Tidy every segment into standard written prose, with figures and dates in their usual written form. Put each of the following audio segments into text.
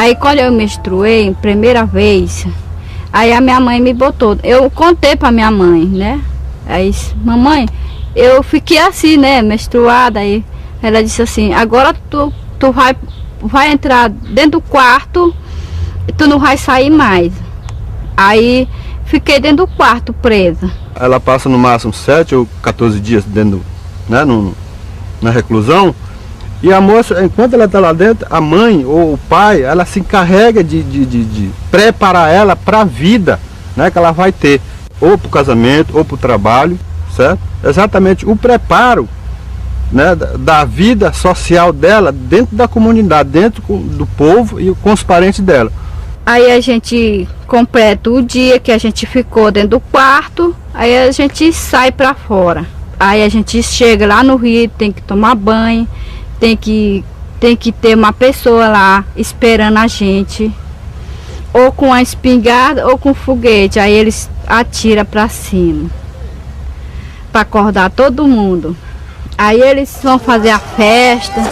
Aí quando eu menstruei, primeira vez, aí a minha mãe me botou, eu contei pra minha mãe, né? Aí, mamãe, eu fiquei assim, né, menstruada, aí ela disse assim, agora tu vai entrar dentro do quarto e tu não vai sair mais. Aí fiquei dentro do quarto presa. Ela passa no máximo 7 ou 14 dias dentro, né, na reclusão. E a moça, enquanto ela está lá dentro, a mãe ou o pai, ela se encarrega de preparar ela para a vida, né, que ela vai ter, ou para o casamento, ou para o trabalho, certo? Exatamente o preparo, né, da vida social dela dentro da comunidade, dentro do povo e com os parentes dela. Aí a gente completa o dia que a gente ficou dentro do quarto, aí a gente sai para fora. Aí a gente chega lá no rio, tem que tomar banho, tem que ter uma pessoa lá esperando a gente, ou com a espingarda ou com foguete. Aí eles atiram para cima para acordar todo mundo. Aí eles vão fazer a festa.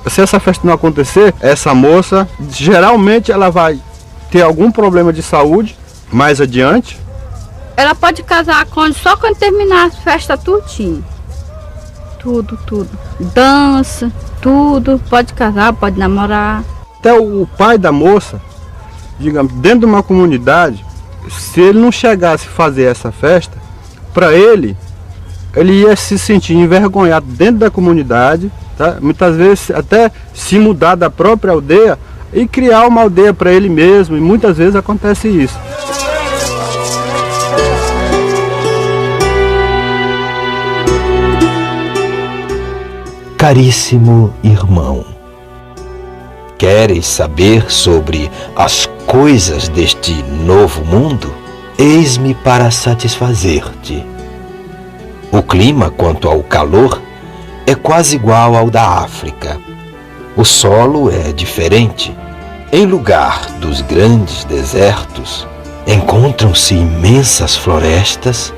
Se essa festa não acontecer, essa moça, geralmente ela vai ter algum problema de saúde mais adiante. Ela pode casar só quando terminar a festa tudinho. Tudo. Dança, tudo. Pode casar, pode namorar. Até o pai da moça, digamos, dentro de uma comunidade, se ele não chegasse a fazer essa festa, para ele ia se sentir envergonhado dentro da comunidade, tá? Muitas vezes até se mudar da própria aldeia e criar uma aldeia para ele mesmo, e muitas vezes acontece isso. Caríssimo irmão, queres saber sobre as coisas deste novo mundo? Eis-me para satisfazer-te. O clima, quanto ao calor, é quase igual ao da África. O solo é diferente. Em lugar dos grandes desertos, encontram-se imensas florestas,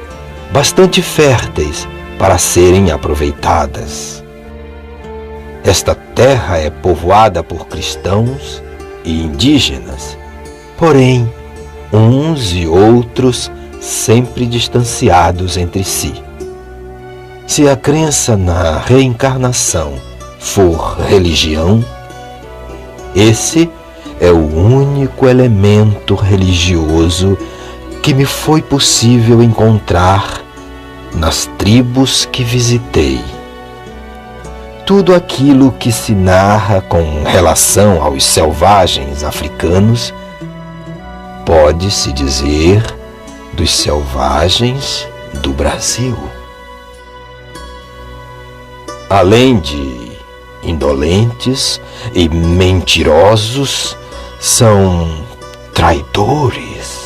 bastante férteis para serem aproveitadas. Esta terra é povoada por cristãos e indígenas, porém, uns e outros sempre distanciados entre si. Se a crença na reencarnação for religião, esse é o único elemento religioso que me foi possível encontrar nas tribos que visitei. Tudo aquilo que se narra com relação aos selvagens africanos pode-se dizer dos selvagens do Brasil. Além de indolentes e mentirosos, são traidores.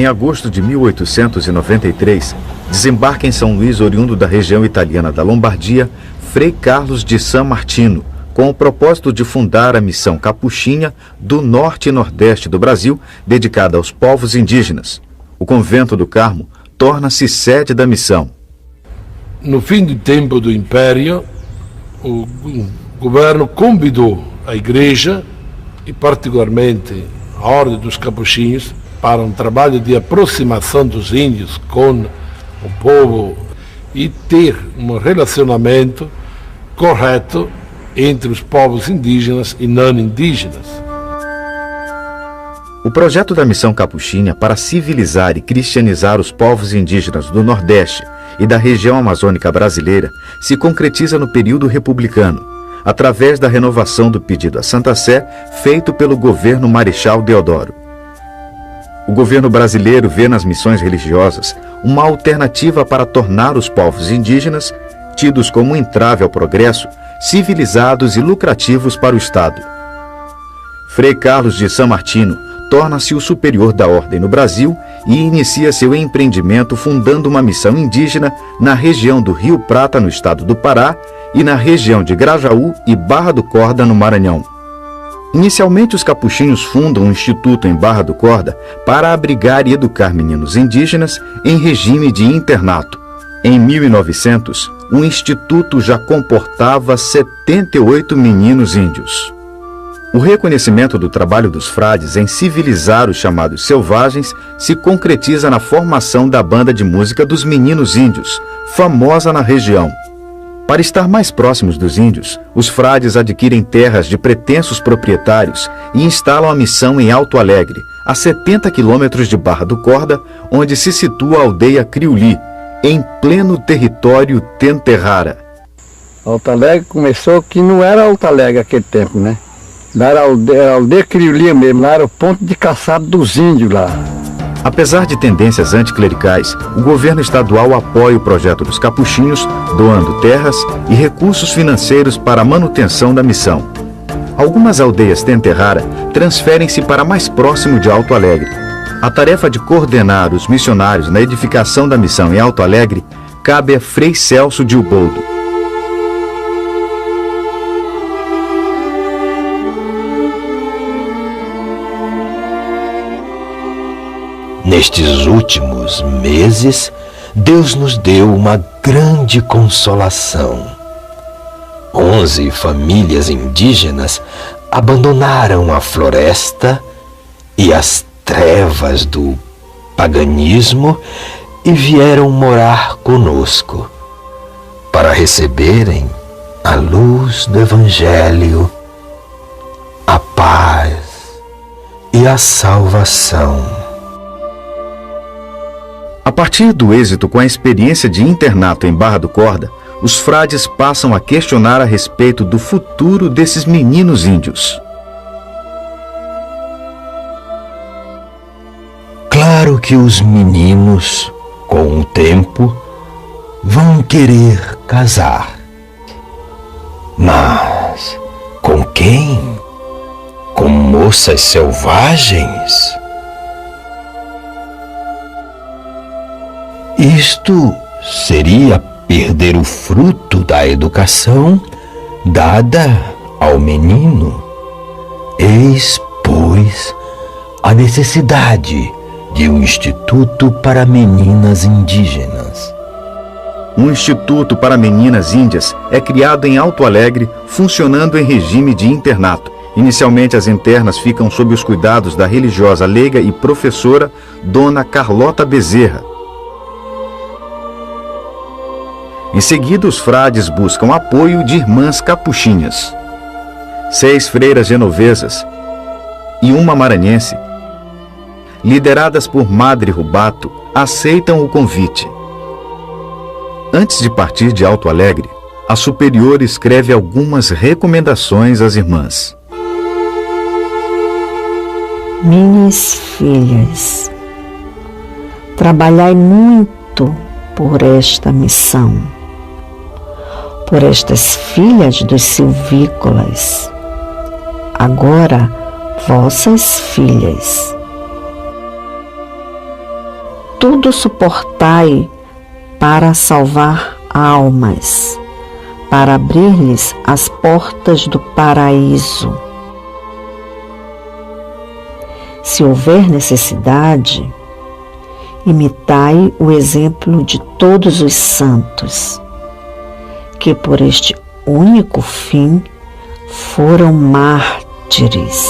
Em agosto de 1893, desembarca em São Luís, oriundo da região italiana da Lombardia, Frei Carlos de San Martino, com o propósito de fundar a missão capuchinha do norte e nordeste do Brasil, dedicada aos povos indígenas. O convento do Carmo torna-se sede da missão. No fim do tempo do Império, o governo convidou a igreja e particularmente a Ordem dos Capuchinhos para um trabalho de aproximação dos índios com o povo e ter um relacionamento correto entre os povos indígenas e não indígenas. O projeto da missão capuchinha para civilizar e cristianizar os povos indígenas do Nordeste e da região amazônica brasileira se concretiza no período republicano, através da renovação do pedido à Santa Sé feito pelo governo Marechal Deodoro. O governo brasileiro vê nas missões religiosas uma alternativa para tornar os povos indígenas, tidos como um entrave ao progresso, civilizados e lucrativos para o Estado. Frei Carlos de San Martino torna-se o superior da ordem no Brasil e inicia seu empreendimento fundando uma missão indígena na região do Rio Prata, no estado do Pará, e na região de Grajaú e Barra do Corda, no Maranhão. Inicialmente, os capuchinhos fundam um instituto em Barra do Corda para abrigar e educar meninos indígenas em regime de internato. Em 1900, o instituto já comportava 78 meninos índios. O reconhecimento do trabalho dos frades em civilizar os chamados selvagens se concretiza na formação da banda de música dos Meninos Índios, famosa na região. Para estar mais próximos dos índios, os frades adquirem terras de pretensos proprietários e instalam a missão em Alto Alegre, a 70 quilômetros de Barra do Corda, onde se situa a aldeia Criuli, em pleno território Tenterrara. Alto Alegre começou que não era Alto Alegre naquele tempo, né? Lá era a aldeia Criuli mesmo, lá era o ponto de caçada dos índios lá. Apesar de tendências anticlericais, o governo estadual apoia o projeto dos capuchinhos, doando terras e recursos financeiros para a manutenção da missão. Algumas aldeias Tenterrara transferem-se para mais próximo de Alto Alegre. A tarefa de coordenar os missionários na edificação da missão em Alto Alegre cabe a Frei Celso de Uboldo. Nestes últimos meses, Deus nos deu uma grande consolação. 11 famílias indígenas abandonaram a floresta e as trevas do paganismo e vieram morar conosco para receberem a luz do Evangelho, a paz e a salvação. A partir do êxito com a experiência de internato em Barra do Corda, os frades passam a questionar a respeito do futuro desses meninos índios. Claro que os meninos, com o tempo, vão querer casar. Mas com quem? Com moças selvagens? Isto seria perder o fruto da educação dada ao menino. Eis, pois, a necessidade de um instituto para meninas indígenas. Um instituto para meninas índias é criado em Alto Alegre, funcionando em regime de internato. Inicialmente, as internas ficam sob os cuidados da religiosa leiga e professora Dona Carlota Bezerra. Em seguida, os frades buscam apoio de irmãs capuchinhas. 6 freiras genovesas e uma maranhense, lideradas por Madre Rubato, aceitam o convite. Antes de partir de Alto Alegre, a superior escreve algumas recomendações às irmãs. Minhas filhas, trabalhai muito por esta missão, por estas filhas dos silvícolas, agora vossas filhas. tudo suportai para salvar almas, para abrir-lhes as portas do paraíso. Se houver necessidade, imitai o exemplo de todos os santos, que por este único fim foram mártires.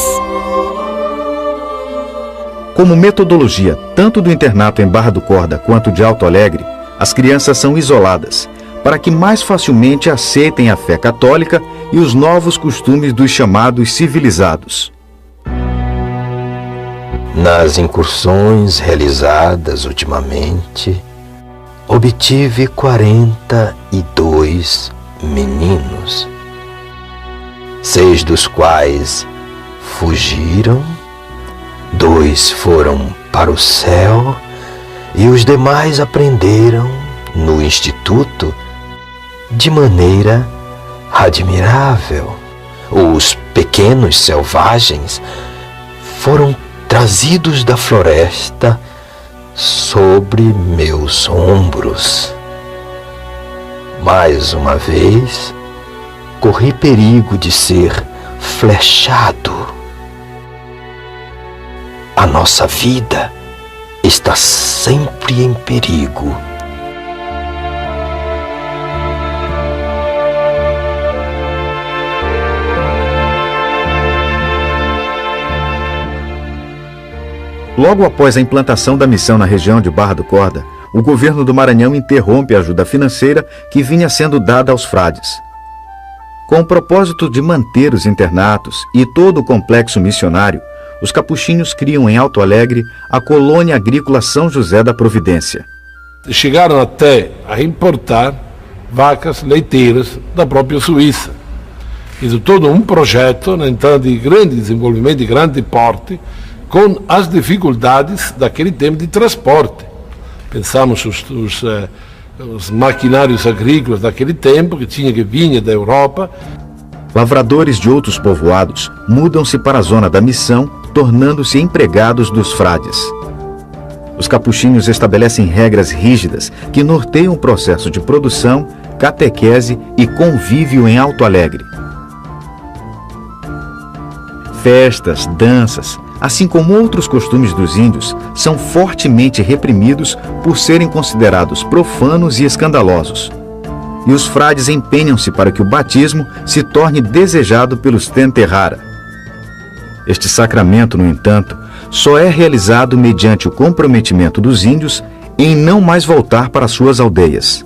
Como metodologia tanto do internato em Barra do Corda quanto de Alto Alegre, as crianças são isoladas, para que mais facilmente aceitem a fé católica e os novos costumes dos chamados civilizados. Nas incursões realizadas ultimamente, obtive 42 meninos, 6 dos quais fugiram, 2 foram para o céu e os demais aprenderam no instituto de maneira admirável. Os pequenos selvagens foram trazidos da floresta sobre meus ombros. Mais uma vez, corri perigo de ser flechado. A nossa vida está sempre em perigo. Logo após a implantação da missão na região de Barra do Corda, o governo do Maranhão interrompe a ajuda financeira que vinha sendo dada aos frades. Com o propósito de manter os internatos e todo o complexo missionário, os capuchinhos criam em Alto Alegre a Colônia Agrícola São José da Providência. Chegaram até a importar vacas leiteiras da própria Suíça. Isso todo um projeto, então, de grande desenvolvimento, de grande porte, com as dificuldades daquele tempo de transporte. Pensamos os maquinários agrícolas daquele tempo, que vinha da Europa. Lavradores de outros povoados mudam-se para a zona da missão, tornando-se empregados dos frades. Os capuchinhos estabelecem regras rígidas que norteiam o processo de produção, catequese e convívio em Alto Alegre. Festas, danças, assim como outros costumes dos índios, são fortemente reprimidos por serem considerados profanos e escandalosos. E os frades empenham-se para que o batismo se torne desejado pelos Tenterrara. Este sacramento, no entanto, só é realizado mediante o comprometimento dos índios em não mais voltar para suas aldeias.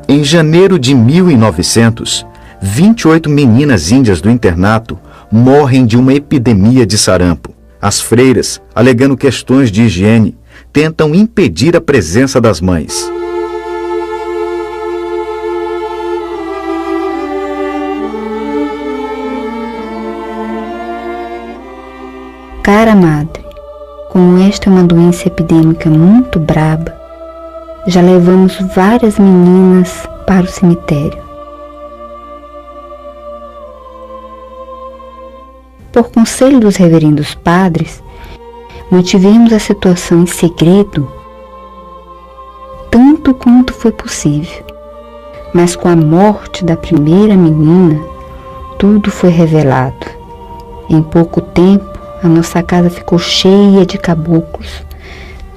Em janeiro de 1900, 28 meninas índias do internato morrem de uma epidemia de sarampo. As freiras, alegando questões de higiene, tentam impedir a presença das mães. Cara madre, como esta é uma doença epidêmica muito braba, já levamos várias meninas para o cemitério. Por conselho dos reverendos padres, mantivemos a situação em segredo tanto quanto foi possível. Mas com a morte da primeira menina, tudo foi revelado. Em pouco tempo, a nossa casa ficou cheia de caboclos,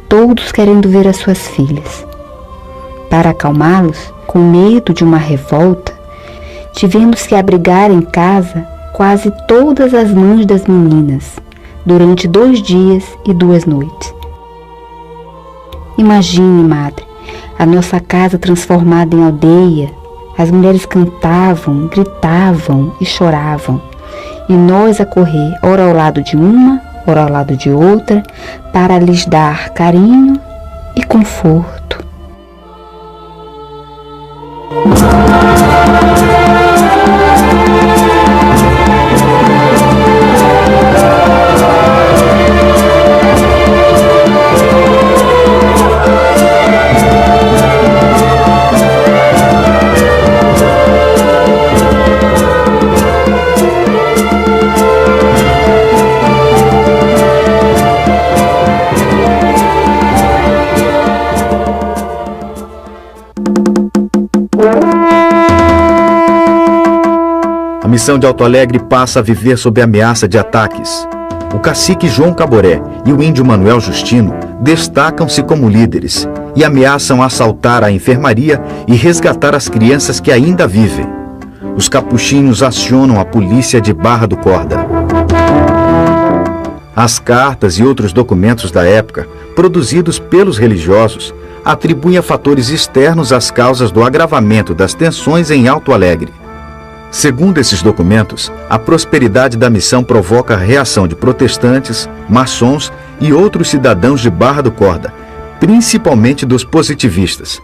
todos querendo ver as suas filhas. Para acalmá-los, com medo de uma revolta, tivemos que abrigar em casa quase todas as mães das meninas, durante 2 dias e 2 noites. Imagine, madre, a nossa casa transformada em aldeia. As mulheres cantavam, gritavam e choravam, e nós a correr, ora ao lado de uma, ora ao lado de outra, para lhes dar carinho e conforto. missão de Alto Alegre passa a viver sob ameaça de ataques. O cacique João Caboré e o índio Manuel Justino destacam-se como líderes e ameaçam assaltar a enfermaria e resgatar as crianças que ainda vivem. Os capuchinhos acionam a polícia de Barra do Corda. As cartas e outros documentos da época, produzidos pelos religiosos, atribuem a fatores externos as causas do agravamento das tensões em Alto Alegre. Segundo esses documentos, a prosperidade da missão provoca a reação de protestantes, maçons e outros cidadãos de Barra do Corda, principalmente dos positivistas.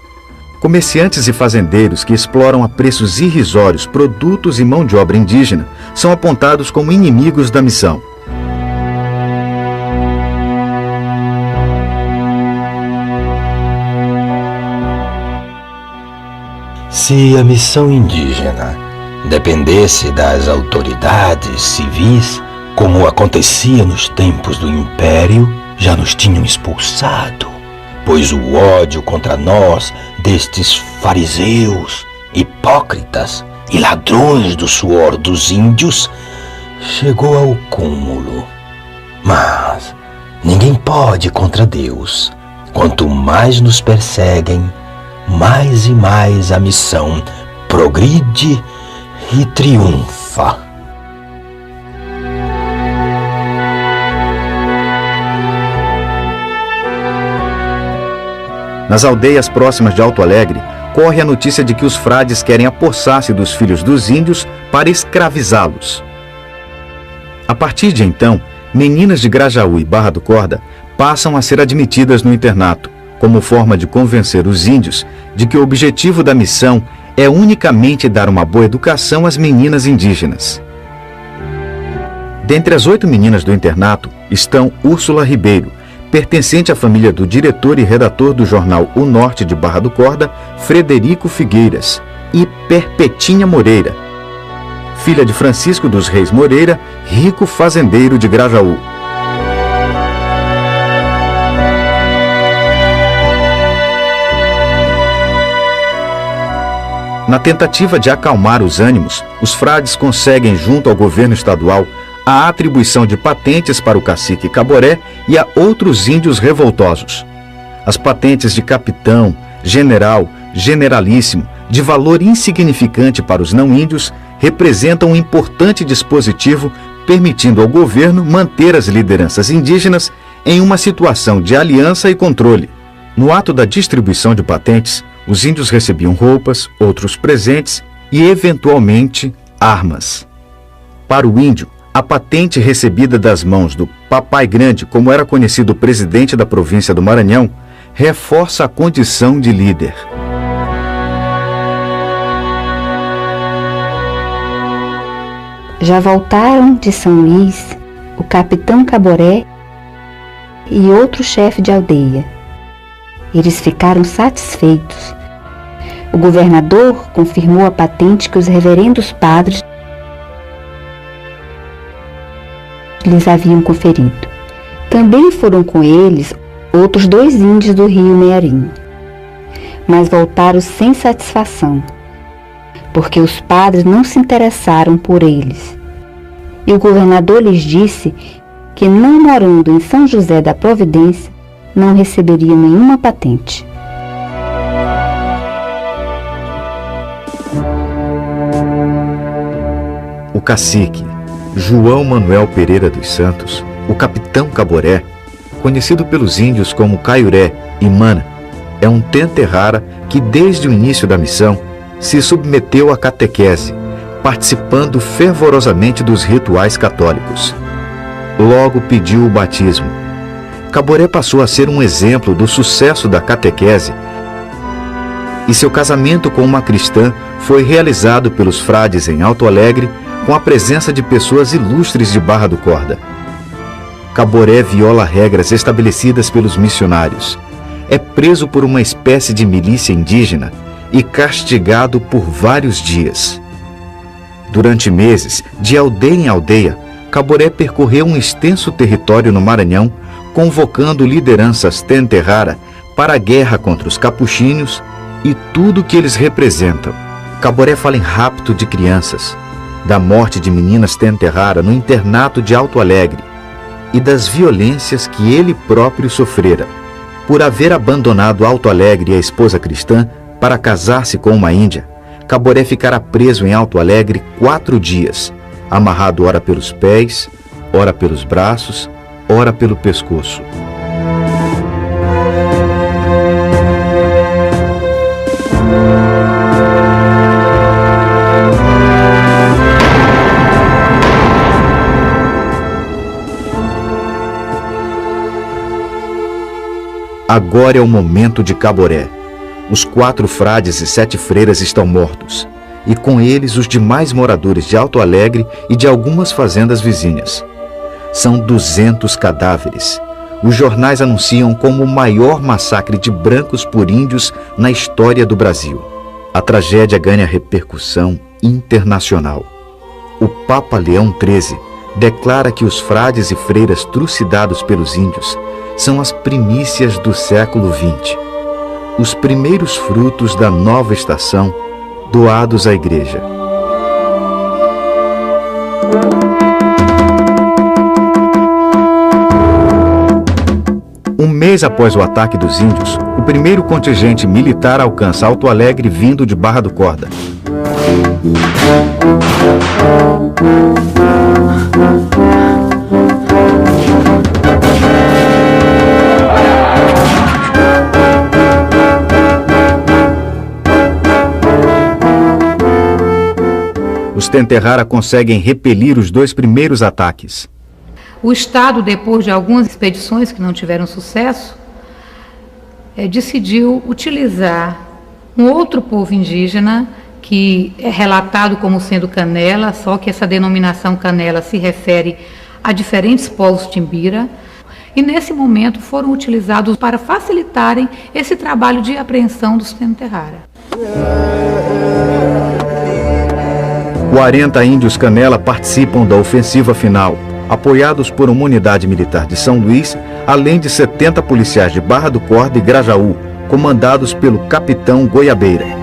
Comerciantes e fazendeiros que exploram a preços irrisórios produtos e mão de obra indígena são apontados como inimigos da missão. Se a missão indígena dependesse das autoridades civis, como acontecia nos tempos do Império, já nos tinham expulsado, pois o ódio contra nós destes fariseus, hipócritas e ladrões do suor dos índios chegou ao cúmulo. Mas ninguém pode contra Deus. Quanto mais nos perseguem, mais e mais a missão progride e triunfa. Nas aldeias próximas de Alto Alegre, corre a notícia de que os frades querem apossar-se dos filhos dos índios para escravizá-los. A partir de então, meninas de Grajaú e Barra do Corda passam a ser admitidas no internato, como forma de convencer os índios de que o objetivo da missão é unicamente dar uma boa educação às meninas indígenas. Dentre as 8 meninas do internato estão Úrsula Ribeiro, pertencente à família do diretor e redator do jornal O Norte de Barra do Corda, Frederico Figueiras, e Perpetinha Moreira, filha de Francisco dos Reis Moreira, rico fazendeiro de Grajaú. Na tentativa de acalmar os ânimos, os frades conseguem, junto ao governo estadual, a atribuição de patentes para o cacique Caboré e a outros índios revoltosos. As patentes de capitão, general, generalíssimo, de valor insignificante para os não-índios, representam um importante dispositivo permitindo ao governo manter as lideranças indígenas em uma situação de aliança e controle. No ato da distribuição de patentes, os índios recebiam roupas, outros presentes e, eventualmente, armas. Para o índio, a patente recebida das mãos do Papai Grande, como era conhecido o presidente da província do Maranhão, reforça a condição de líder. Já voltaram de São Luís o capitão Caboré e outro chefe de aldeia. Eles ficaram satisfeitos. O governador confirmou a patente que os reverendos padres lhes haviam conferido. Também foram com eles outros 2 índios do rio Mearim, mas voltaram sem satisfação, porque os padres não se interessaram por eles. E o governador lhes disse que, não morando em São José da Providência, não receberiam nenhuma patente. O cacique João Manuel Pereira dos Santos, o capitão Caboré, conhecido pelos índios como Caiuré e Mana, é um tenterrara que desde o início da missão se submeteu à catequese, participando fervorosamente dos rituais católicos. Logo pediu o batismo. Caboré passou a ser um exemplo do sucesso da catequese e seu casamento com uma cristã foi realizado pelos frades em Alto Alegre com a presença de pessoas ilustres de Barra do Corda. Caboré viola regras estabelecidas pelos missionários, é preso por uma espécie de milícia indígena e castigado por vários dias. Durante meses, de aldeia em aldeia, Caboré percorreu um extenso território no Maranhão, convocando lideranças tenterrara para a guerra contra os capuchinhos e tudo o que eles representam. Caboré fala em rapto de crianças, da morte de meninas Tenterrara no internato de Alto Alegre e das violências que ele próprio sofrera por haver abandonado Alto Alegre e a esposa cristã para casar-se com uma índia. Caboré ficara preso em Alto Alegre 4 dias, amarrado ora pelos pés, ora pelos braços, ora pelo pescoço. Agora é o momento de Caboré. Os 4 frades e 7 freiras estão mortos, e com eles os demais moradores de Alto Alegre e de algumas fazendas vizinhas. São 200 cadáveres. Os jornais anunciam como o maior massacre de brancos por índios na história do Brasil. A tragédia ganha repercussão internacional. O Papa Leão XIII declara que os frades e freiras trucidados pelos índios são as primícias do século XX, os primeiros frutos da nova estação doados à Igreja. Um mês após o ataque dos índios, o primeiro contingente militar alcança Alto Alegre vindo de Barra do Corda. Os Tenterrara conseguem repelir os 2 primeiros ataques. O Estado, depois de algumas expedições que não tiveram sucesso, decidiu utilizar um outro povo indígena, que é relatado como sendo Canela, só que essa denominação Canela se refere a diferentes povos timbira, e nesse momento foram utilizados para facilitarem esse trabalho de apreensão dos Tenterrara. 40 índios Canela participam da ofensiva final, apoiados por uma unidade militar de São Luís, além de 70 policiais de Barra do Corda e Grajaú, comandados pelo capitão Goiabeira.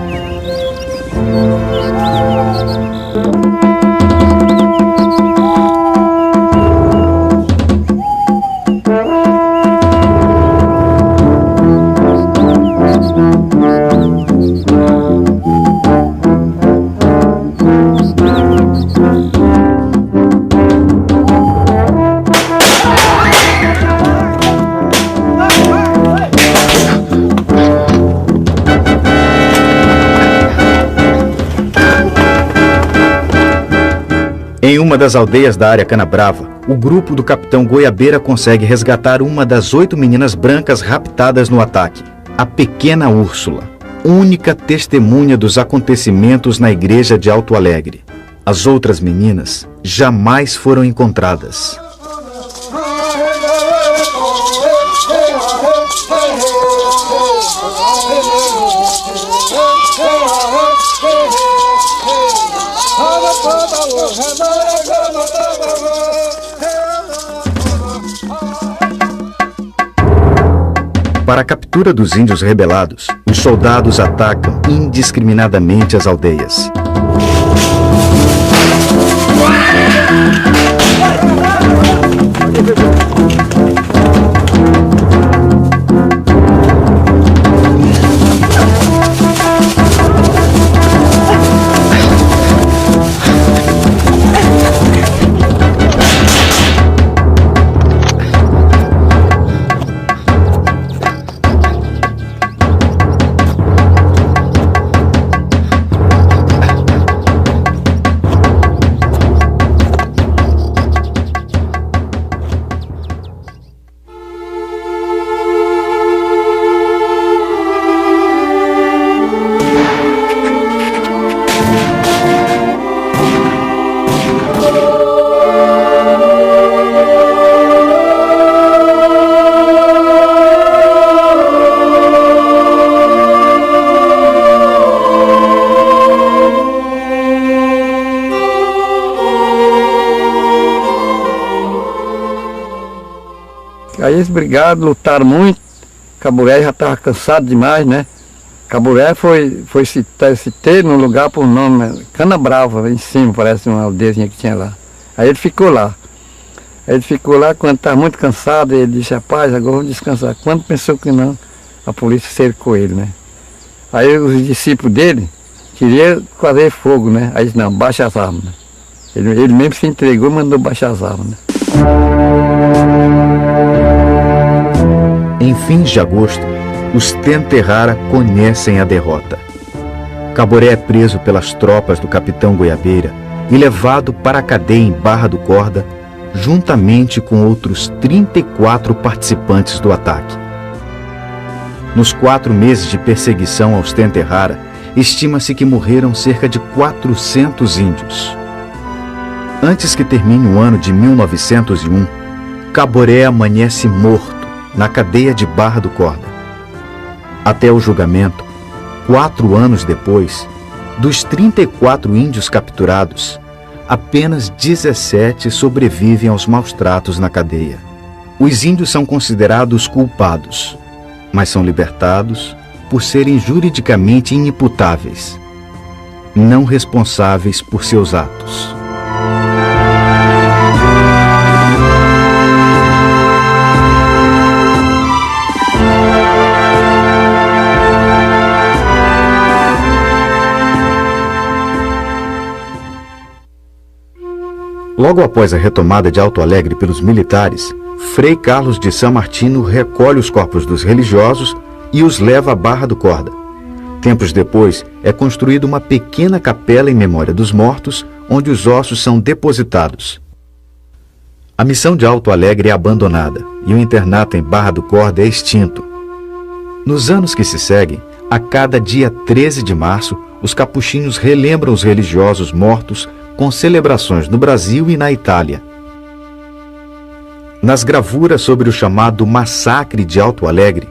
Em uma das aldeias da área Canabrava, o grupo do capitão Goiabeira consegue resgatar uma das 8 meninas brancas raptadas no ataque, a pequena Úrsula, única testemunha dos acontecimentos na igreja de Alto Alegre. As outras meninas jamais foram encontradas. Para a captura dos índios rebelados, os soldados atacam indiscriminadamente as aldeias. Aí eles brigaram, lutaram muito. Caboré já estava cansado demais, né? Caburé foi ter num lugar por nome Cana Brava, em cima, parece uma aldeiazinha que tinha lá. Aí ele ficou lá. Quando estava muito cansado, ele disse, rapaz, agora vamos descansar. Quando pensou que não, a polícia cercou ele, né? Aí os discípulos dele queriam fazer fogo, né? Aí disse, não, baixa as armas, né? Ele mesmo se entregou e mandou baixar as armas, né? Em fins de agosto, os Tenterrara conhecem a derrota. Caboré é preso pelas tropas do capitão Goiabeira e levado para a cadeia em Barra do Corda, juntamente com outros 34 participantes do ataque. Nos 4 meses de perseguição aos Tenterrara, estima-se que morreram cerca de 400 índios. Antes que termine o ano de 1901, Caboré amanhece morto na cadeia de Barra do Corda. Até o julgamento, 4 anos depois, dos 34 índios capturados, apenas 17 sobrevivem aos maus-tratos na cadeia. Os índios são considerados culpados, mas são libertados por serem juridicamente inimputáveis, não responsáveis por seus atos. Logo após a retomada de Alto Alegre pelos militares, Frei Carlos de San Martino recolhe os corpos dos religiosos e os leva à Barra do Corda. Tempos depois, é construída uma pequena capela em memória dos mortos, onde os ossos são depositados. A missão de Alto Alegre é abandonada e o internato em Barra do Corda é extinto. Nos anos que se seguem, a cada dia 13 de março, os capuchinhos relembram os religiosos mortos com celebrações no Brasil e na Itália. Nas gravuras sobre o chamado Massacre de Alto Alegre,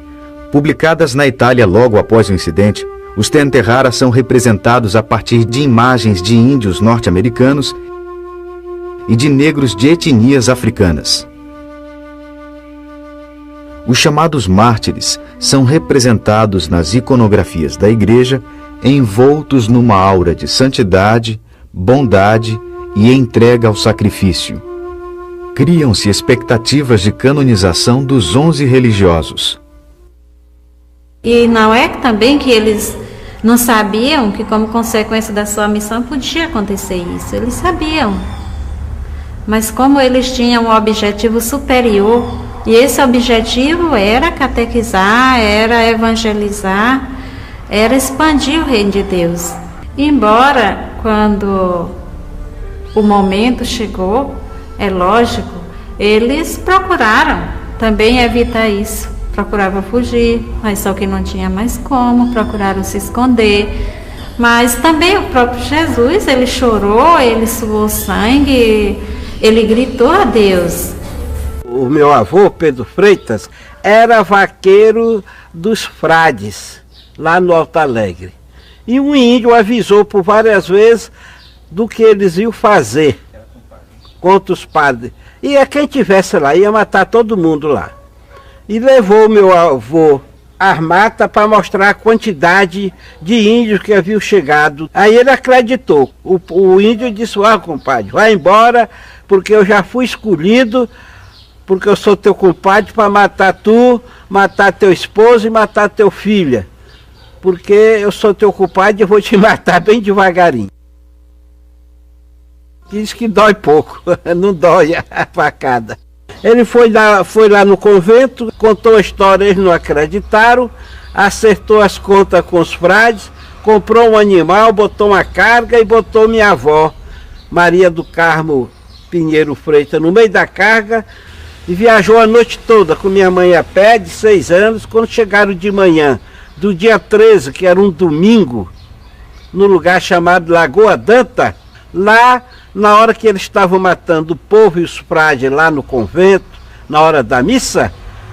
publicadas na Itália logo após o incidente, os Tenterrara são representados a partir de imagens de índios norte-americanos e de negros de etnias africanas. Os chamados mártires são representados nas iconografias da igreja envoltos numa aura de santidade, bondade e entrega ao sacrifício. Criam-se expectativas de canonização dos 11 religiosos. E não é também que eles não sabiam que, como consequência da sua missão, podia acontecer isso. Eles sabiam. Mas como eles tinham um objetivo superior, e esse objetivo era catequizar, era evangelizar, era expandir o reino de Deus. Embora, quando o momento chegou, é lógico, eles procuraram também evitar isso. Procuravam fugir, mas só que não tinha mais como, procuraram se esconder. Mas também o próprio Jesus, ele chorou, ele suou sangue, ele gritou a Deus. O meu avô, Pedro Freitas, era vaqueiro dos frades, lá no Alto Alegre. E um índio avisou por várias vezes do que eles iam fazer contra os padres. E quem tivesse lá ia matar todo mundo lá. E levou o meu avô às matas para mostrar a quantidade de índios que haviam chegado. Aí ele acreditou. O índio disse, compadre, vai embora, porque eu já fui escolhido, porque eu sou teu compadre para matar tu, matar teu esposo e matar teu filho. Porque eu sou teu compadre e vou te matar bem devagarinho. Diz que dói pouco, não dói a facada. Ele foi lá no convento, contou a história, eles não acreditaram, acertou as contas com os frades, comprou um animal, botou uma carga e botou minha avó, Maria do Carmo Pinheiro Freitas, no meio da carga, e viajou a noite toda com minha mãe a pé, de 6 anos. Quando chegaram de manhã, do dia 13, que era um domingo, no lugar chamado Lagoa Danta, lá, na hora que eles estavam matando o povo e os frades lá no convento, na hora da missa,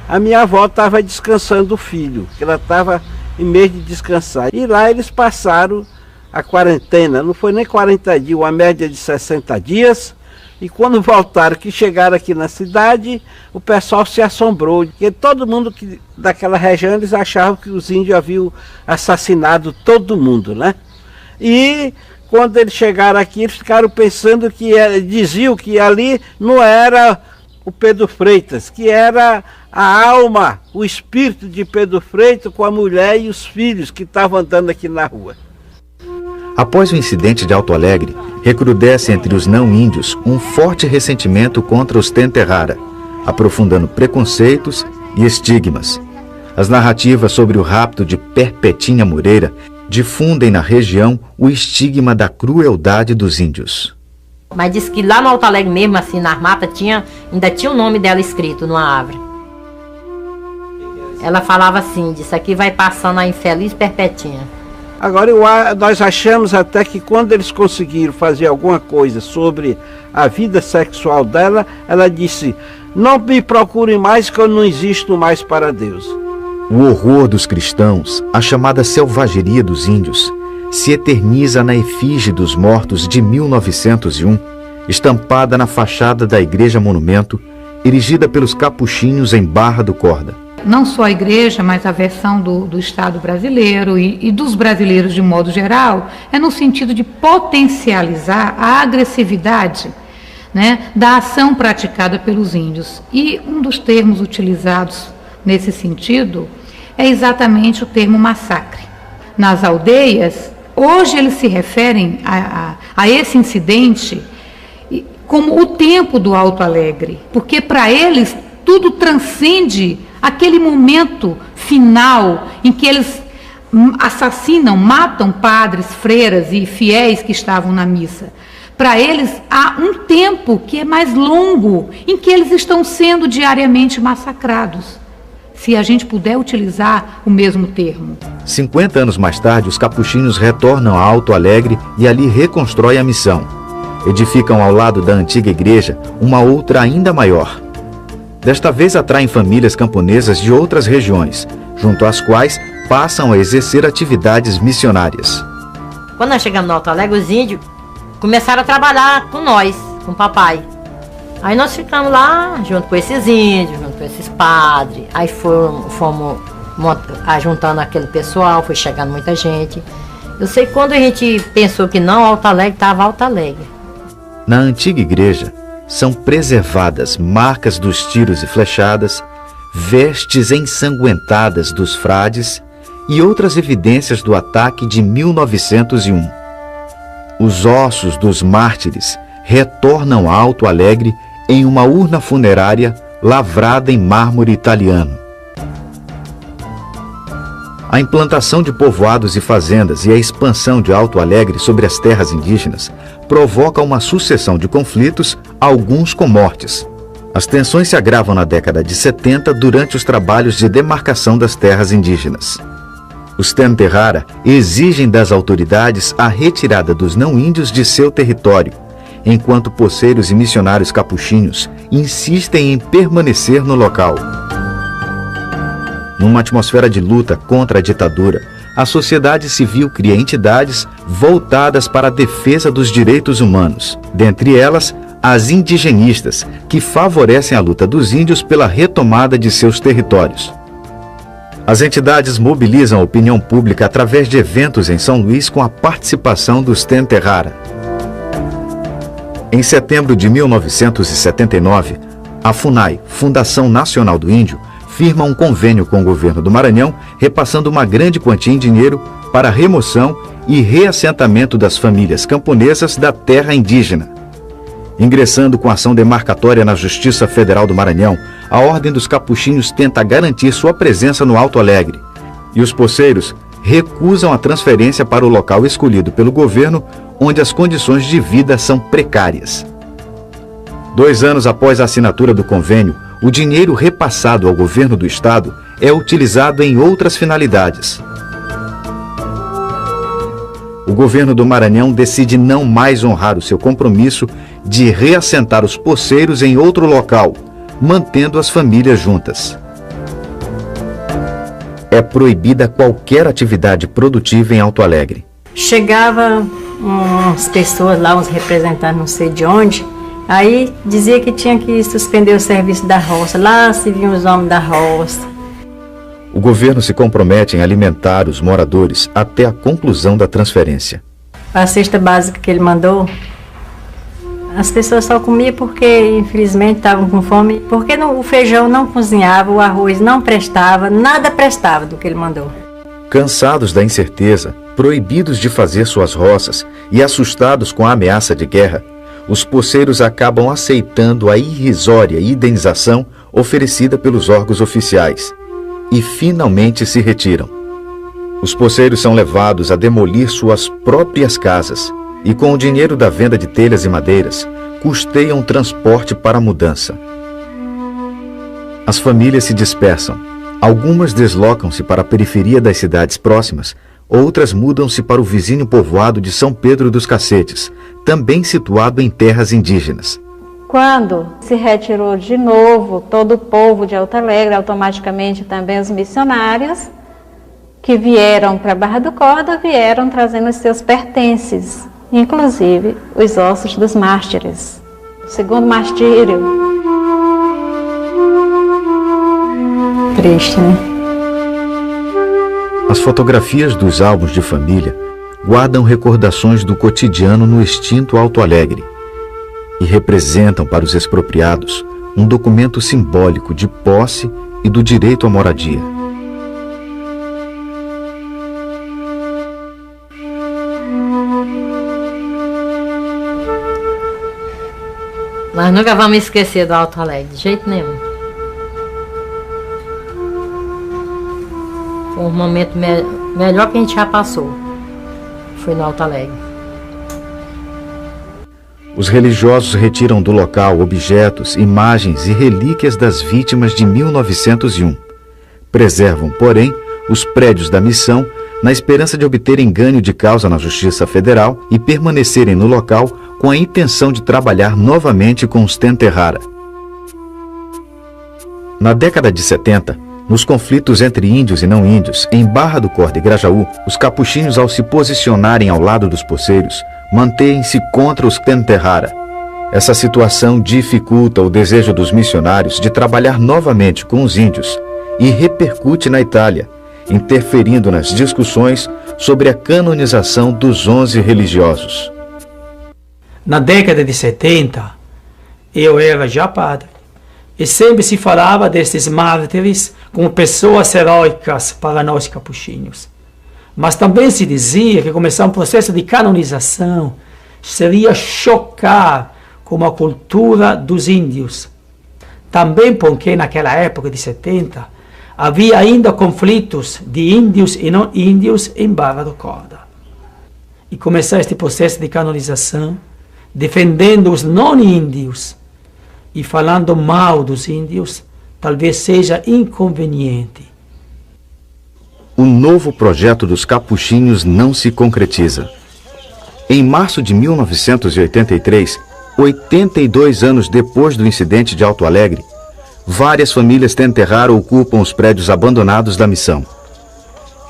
a minha avó estava descansando o filho, que ela estava em meio de descansar. E lá eles passaram a quarentena, não foi nem 40 dias, uma média de 60 dias, E quando voltaram, que chegaram aqui na cidade, o pessoal se assombrou, porque todo mundo daquela região, eles achavam que os índios haviam assassinado todo mundo, né? E quando eles chegaram aqui, eles ficaram pensando que diziam que ali não era o Pedro Freitas, que era a alma, o espírito de Pedro Freitas com a mulher e os filhos que estavam andando aqui na rua. Após o incidente de Alto Alegre, recrudesce entre os não-índios um forte ressentimento contra os Tenterrara, aprofundando preconceitos e estigmas. As narrativas sobre o rapto de Perpetinha Moreira difundem na região o estigma da crueldade dos índios. Mas diz que lá no Alto Alegre mesmo, assim, nas matas, ainda tinha o nome dela escrito numa árvore. Ela falava assim, disse, aqui vai passando a infeliz Perpetinha. Agora, nós achamos até que quando eles conseguiram fazer alguma coisa sobre a vida sexual dela, ela disse, não me procurem mais que eu não existo mais para Deus. O horror dos cristãos, a chamada selvageria dos índios, se eterniza na efígie dos mortos de 1901, estampada na fachada da Igreja Monumento, erigida pelos capuchinhos em Barra do Corda. Não só a igreja, mas a versão do Estado brasileiro e dos brasileiros de modo geral, é no sentido de potencializar a agressividade, né, da ação praticada pelos índios. E um dos termos utilizados nesse sentido é exatamente o termo massacre. Nas aldeias, hoje eles se referem a esse incidente como o tempo do Alto Alegre, porque para eles tudo transcende aquele momento final em que eles assassinam, matam padres, freiras e fiéis que estavam na missa. Para eles há um tempo que é mais longo, em que eles estão sendo diariamente massacrados, se a gente puder utilizar o mesmo termo. 50 anos mais tarde, os capuchinhos retornam a Alto Alegre e ali reconstroem a missão. Edificam ao lado da antiga igreja uma outra ainda maior. Desta vez atraem famílias camponesas de outras regiões, junto às quais passam a exercer atividades missionárias. Quando nós chegamos no Alto Alegre, os índios começaram a trabalhar com nós, com o papai. Aí nós ficamos lá, junto com esses índios, junto com esses padres. Aí fomos juntando aquele pessoal, foi chegando muita gente. Eu sei que quando a gente pensou que não, Alto Alegre estava Alto Alegre. Na antiga igreja, são preservadas marcas dos tiros e flechadas, vestes ensanguentadas dos frades e outras evidências do ataque de 1901. Os ossos dos mártires retornam a Alto Alegre em uma urna funerária lavrada em mármore italiano. A implantação de povoados e fazendas e a expansão de Alto Alegre sobre as terras indígenas provoca uma sucessão de conflitos, alguns com mortes. As tensões se agravam na década de 70 durante os trabalhos de demarcação das terras indígenas. Os Tenterrara exigem das autoridades a retirada dos não-índios de seu território, enquanto poceiros e missionários capuchinhos insistem em permanecer no local. Numa atmosfera de luta contra a ditadura, a sociedade civil cria entidades voltadas para a defesa dos direitos humanos, dentre elas, as indigenistas, que favorecem a luta dos índios pela retomada de seus territórios. As entidades mobilizam a opinião pública através de eventos em São Luís com a participação dos Tenterrara. Em setembro de 1979, a FUNAI, Fundação Nacional do Índio, firma um convênio com o governo do Maranhão, repassando uma grande quantia em dinheiro para a remoção e reassentamento das famílias camponesas da terra indígena. Ingressando com ação demarcatória na Justiça Federal do Maranhão, a Ordem dos Capuchinhos tenta garantir sua presença no Alto Alegre, e os poceiros recusam a transferência para o local escolhido pelo governo, onde as condições de vida são precárias. 2 anos após a assinatura do convênio, o dinheiro repassado ao governo do estado é utilizado em outras finalidades. O governo do Maranhão decide não mais honrar o seu compromisso de reassentar os poceiros em outro local, mantendo as famílias juntas. É proibida qualquer atividade produtiva em Alto Alegre. Chegava umas pessoas lá, uns representantes não sei de onde, Aí dizia que tinha que suspender o serviço da roça. Lá se viam os homens da roça. O governo se compromete em alimentar os moradores até a conclusão da transferência. A cesta básica que ele mandou, as pessoas só comiam porque, infelizmente, estavam com fome. Porque o feijão não cozinhava, o arroz não prestava, nada prestava do que ele mandou. Cansados da incerteza, proibidos de fazer suas roças e assustados com a ameaça de guerra, os poceiros acabam aceitando a irrisória indenização oferecida pelos órgãos oficiais e finalmente se retiram. Os poceiros são levados a demolir suas próprias casas e, com o dinheiro da venda de telhas e madeiras, custeiam transporte para a mudança. As famílias se dispersam. Algumas deslocam-se para a periferia das cidades próximas, outras mudam-se para o vizinho povoado de São Pedro dos Cacetes, também situado em terras indígenas. Quando se retirou de novo todo o povo de Alto Alegre, automaticamente também os missionários que vieram para Barra do Corda vieram trazendo os seus pertences, inclusive os ossos dos mártires. O segundo martírio. Triste, né? As fotografias dos álbuns de família guardam recordações do cotidiano no extinto Alto Alegre e representam para os expropriados um documento simbólico de posse e do direito à moradia. Nós nunca vamos esquecer do Alto Alegre, de jeito nenhum. Foi um momento melhor que a gente já passou. Foi no Alto Alegre. Os religiosos retiram do local objetos, imagens e relíquias das vítimas de 1901. Preservam, porém, os prédios da missão na esperança de obterem ganho de causa na Justiça Federal e permanecerem no local com a intenção de trabalhar novamente com os Tenterrara. Na década de 70, nos conflitos entre índios e não índios, em Barra do Corda e Grajaú, os capuchinhos, ao se posicionarem ao lado dos poceiros, mantêm-se contra os Tenterrara. Essa situação dificulta o desejo dos missionários de trabalhar novamente com os índios e repercute na Itália, interferindo nas discussões sobre a canonização dos 11 religiosos. Na década de 70, eu era já padre, e sempre se falava destes mártires como pessoas heróicas para nós capuchinhos. Mas também se dizia que começar um processo de canonização seria chocar com a cultura dos índios. Também porque naquela época de 70 havia ainda conflitos de índios e não índios em Barra do Corda. E começar este processo de canonização defendendo os não índios e falando mal dos índios, talvez seja inconveniente. O novo projeto dos capuchinhos não se concretiza. Em março de 1983, 82 anos depois do incidente de Alto Alegre, várias famílias Tenterrara ocupam os prédios abandonados da missão.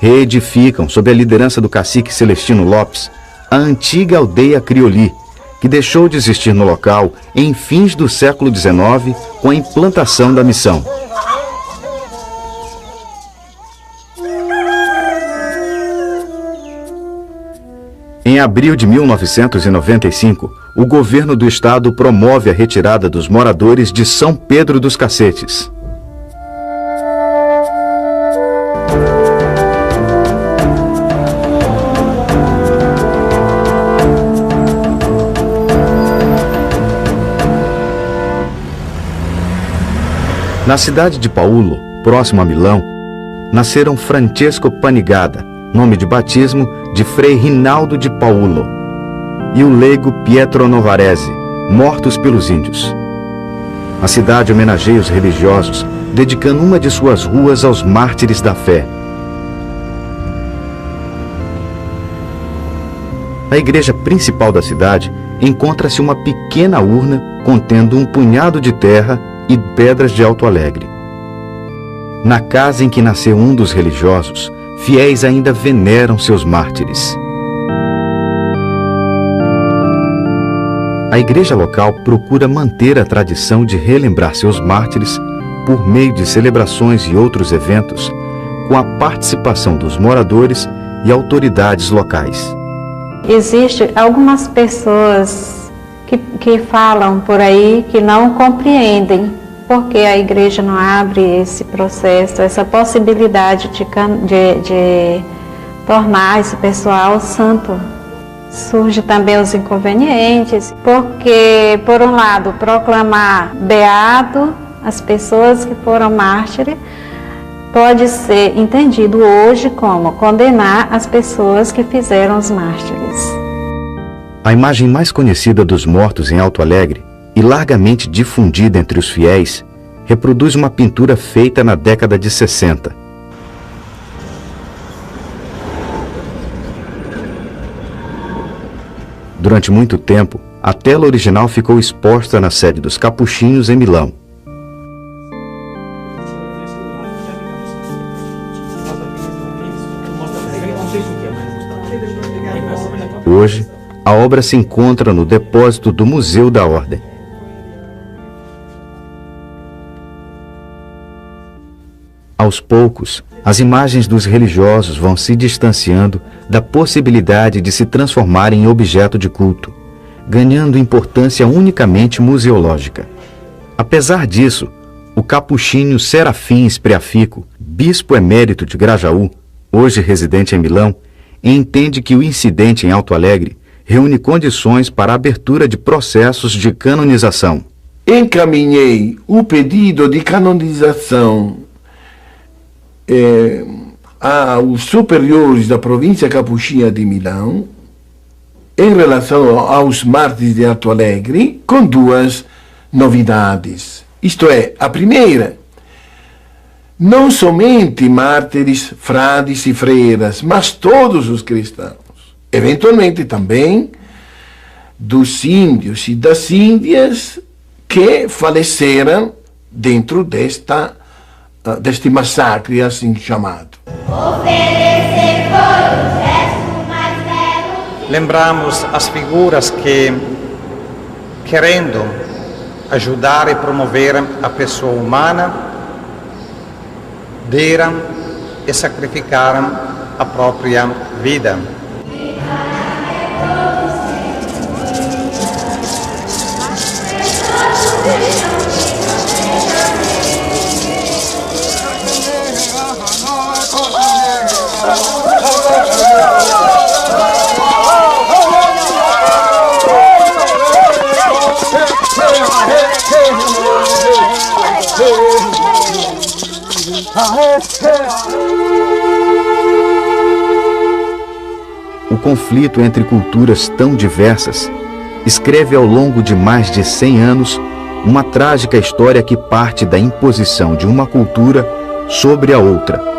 Reedificam, sob a liderança do cacique Celestino Lopes, a antiga aldeia Crioli, que deixou de existir no local em fins do século XIX com a implantação da missão. Em abril de 1995, o governo do estado promove a retirada dos moradores de São Pedro dos Cacetes. Na cidade de Paulo, próximo a Milão, nasceram Francesco Panigada, nome de batismo de Frei Rinaldo de Paulo, e o leigo Pietro Novarese, mortos pelos índios. A cidade homenageia os religiosos, dedicando uma de suas ruas aos mártires da fé. Na igreja principal da cidade, encontra-se uma pequena urna contendo um punhado de terra e pedras de Alto Alegre. Na casa em que nasceu um dos religiosos, fiéis ainda veneram seus mártires. A igreja local procura manter a tradição de relembrar seus mártires por meio de celebrações e outros eventos, com a participação dos moradores e autoridades locais. Existem algumas pessoas que falam por aí que não compreendem porque a igreja não abre esse processo, essa possibilidade de tornar esse pessoal santo. Surge também os inconvenientes, porque, por um lado, proclamar beato as pessoas que foram mártires pode ser entendido hoje como condenar as pessoas que fizeram os mártires. A imagem mais conhecida dos mortos em Alto Alegre e largamente difundida entre os fiéis reproduz uma pintura feita na década de 60. Durante muito tempo, a tela original ficou exposta na sede dos Capuchinhos em Milão. Hoje, a obra se encontra no depósito do Museu da Ordem. Aos poucos, as imagens dos religiosos vão se distanciando da possibilidade de se transformar em objeto de culto, ganhando importância unicamente museológica. Apesar disso, o capuchinho Serafim Spreafico, bispo emérito de Grajaú, hoje residente em Milão, entende que o incidente em Alto Alegre reúne condições para a abertura de processos de canonização. Encaminhei o pedido de canonização aos superiores da província capuchinha de Milão em relação aos mártires de Alto Alegre com duas novidades. Isto é, a primeira, não somente mártires, frades e freiras, mas todos os cristãos, eventualmente também dos índios e das índias que faleceram dentro deste massacre assim chamado. Lembramos as figuras que, querendo ajudar e promover a pessoa humana, deram e sacrificaram a própria vida. O conflito entre culturas tão diversas escreve ao longo de mais de 100 anos uma trágica história que parte da imposição de uma cultura sobre a outra.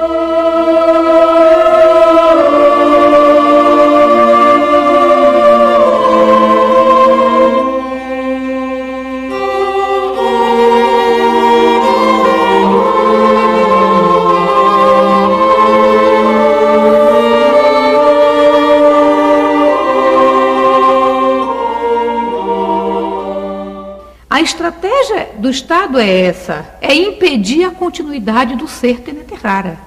A estratégia do Estado é essa, é impedir a continuidade do ser Teneterrara.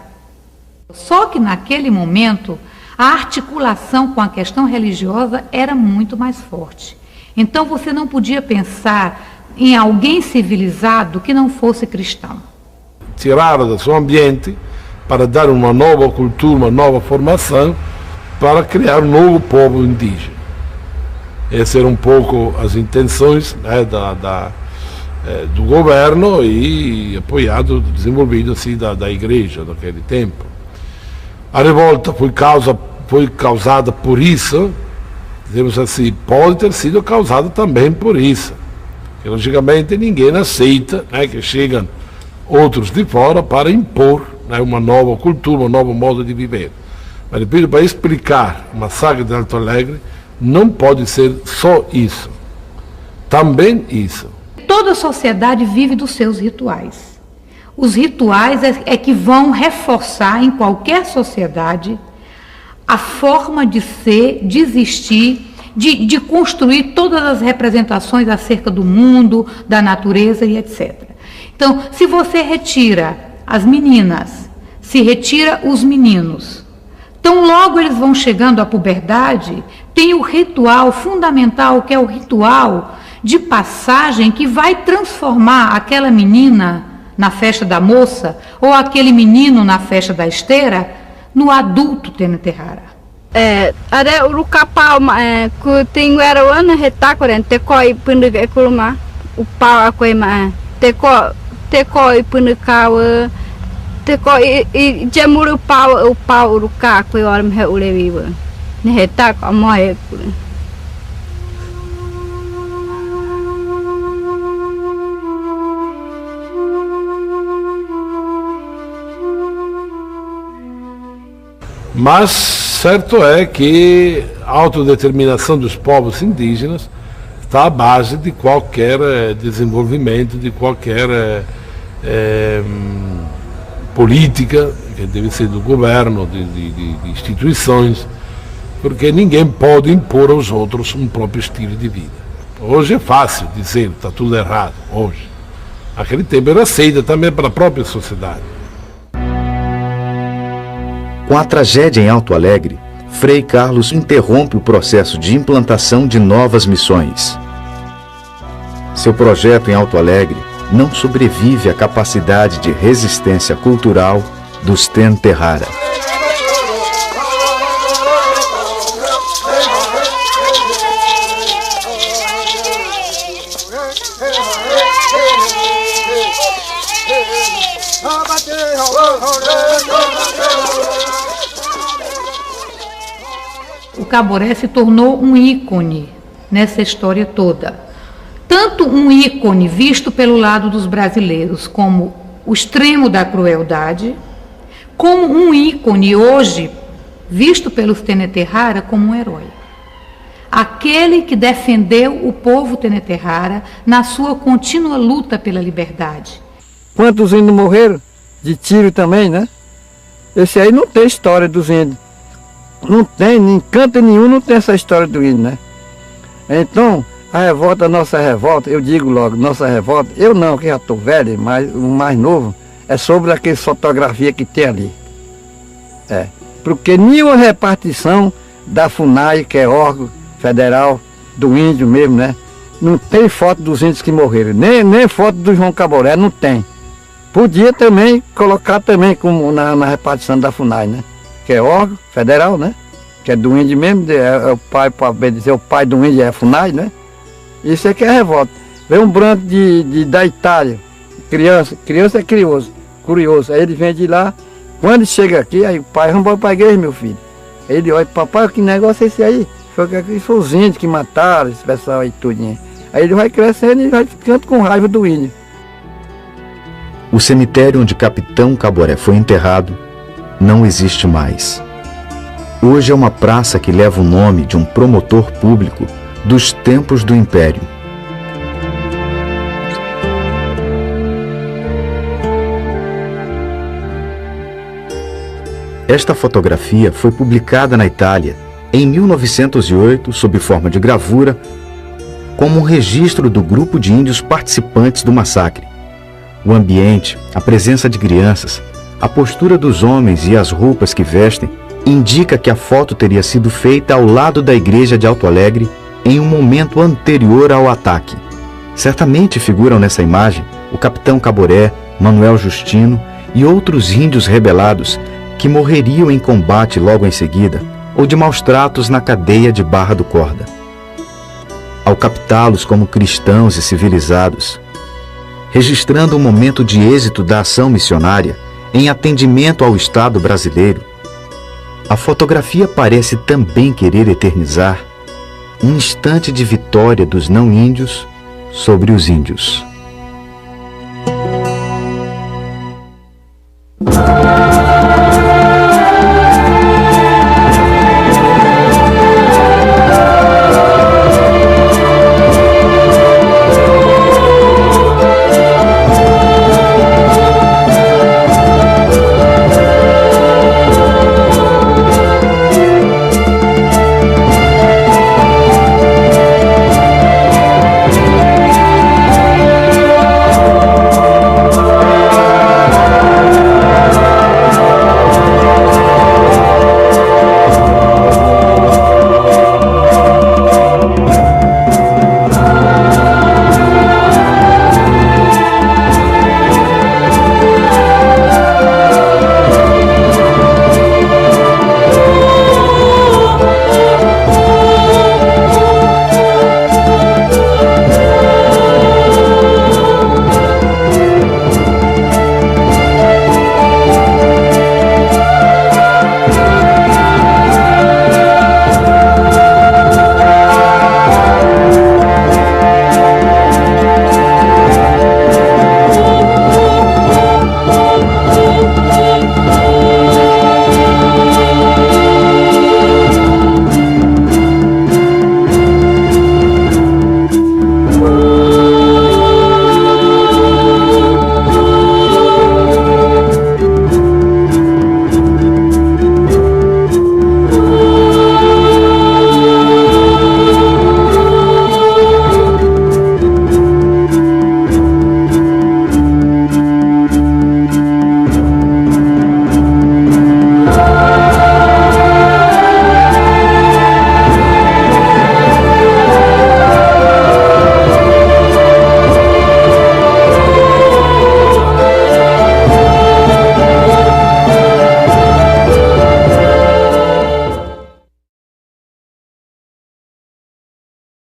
Só que naquele momento, a articulação com a questão religiosa era muito mais forte. Então você não podia pensar em alguém civilizado que não fosse cristão. Tirar do seu ambiente para dar uma nova cultura, uma nova formação, para criar um novo povo indígena. Essas eram um pouco as intenções, né, do governo e apoiado, desenvolvido assim, da igreja naquele tempo. A revolta foi causada por isso, dizemos assim, pode ter sido causada também por isso. Porque, logicamente, ninguém aceita, né, que chegam outros de fora para impor, né, uma nova cultura, um novo modo de viver. Mas, repito, para explicar o massacre de Alto Alegre, não pode ser só isso, também isso. Toda sociedade vive dos seus rituais. Os rituais é que vão reforçar em qualquer sociedade a forma de ser, de existir de construir todas as representações acerca do mundo, da natureza e etc. Então, se você retira as meninas, se retira os meninos, então logo eles vão chegando à puberdade, tem o ritual fundamental, que é o ritual de passagem, que vai transformar aquela menina na festa da moça, ou aquele menino na festa da esteira, no adulto Tenetehara. Ada urukapau ku tingu era wana hetakoren tekoi punuk ekulma upau akoi ma tekoi punukau tekoi jamuru upau uruka akoi orm he uleviwa ne hetak amoy ekul. Mas certo é que a autodeterminação dos povos indígenas está à base de qualquer desenvolvimento, de qualquer política, que deve ser do governo, de instituições, porque ninguém pode impor aos outros um próprio estilo de vida. Hoje é fácil dizer, está tudo errado, hoje. Naquele tempo era aceita também para a própria sociedade. Com a tragédia em Alto Alegre, Frei Carlos interrompe o processo de implantação de novas missões. Seu projeto em Alto Alegre não sobrevive à capacidade de resistência cultural dos Tenetehara. O Caboré se tornou um ícone nessa história toda. Tanto um ícone visto pelo lado dos brasileiros como o extremo da crueldade, como um ícone hoje visto pelos Tenetehara como um herói. Aquele que defendeu o povo Tenetehara na sua contínua luta pela liberdade. Quantos índios morreram? De tiro também, né? Esse aí não tem história dos índios. Não tem, em canto nenhum não tem essa história do índio, né? Então, a revolta, nossa revolta, eu digo logo, nossa revolta, eu não, que já estou velho, mas o mais novo, é sobre aquela fotografia que tem ali. Porque nenhuma repartição da FUNAI, que é órgão federal do índio mesmo, né? Não tem foto dos índios que morreram, nem foto do João Caboré, não tem. Podia também colocar também como na repartição da FUNAI, né? Que é órgão federal, né? Que é do índio mesmo, é o pai, para bem dizer, o pai do índio é a FUNAI, né? Isso é que é revolta. Vem um branco da Itália, criança é curioso, aí ele vem de lá, quando chega aqui, aí o pai, vamos para a igreja, meu filho. Aí ele olha, papai, que negócio é esse aí? Foi os índios que mataram esse pessoal aí tudinho. Aí ele vai crescendo e vai ficando com raiva do índio. O cemitério onde Capitão Caboré foi enterrado não existe mais. Hoje é uma praça que leva o nome de um promotor público dos tempos do Império. Esta fotografia foi publicada na Itália em 1908 sob forma de gravura, como um registro do grupo de índios participantes do massacre. O ambiente, a presença de crianças, a postura dos homens e as roupas que vestem indica que a foto teria sido feita ao lado da igreja de Alto Alegre em um momento anterior ao ataque. Certamente figuram nessa imagem o Capitão Caboré, Manuel Justino e outros índios rebelados que morreriam em combate logo em seguida ou de maus tratos na cadeia de Barra do Corda. Ao captá-los como cristãos e civilizados, registrando um momento de êxito da ação missionária em atendimento ao Estado brasileiro, a fotografia parece também querer eternizar um instante de vitória dos não-índios sobre os índios.